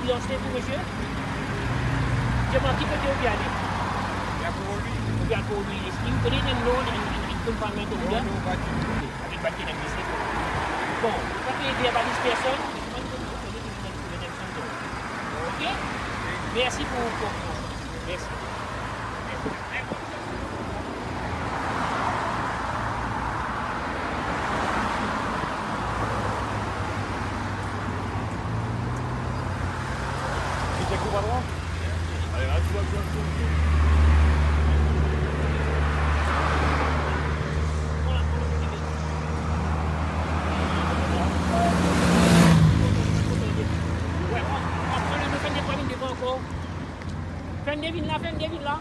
identité pour monsieur. Je m'en dis que tu es bien. Bien pour lui. Est-ce qu'il connaît le nom d'un compagnon de Bouddha? Avec pas qu'il a dit c'est bon. Quand il y a pas 10 personnes, ok? Merci pour merci. Allez, là, tu vois. Fin de ville là.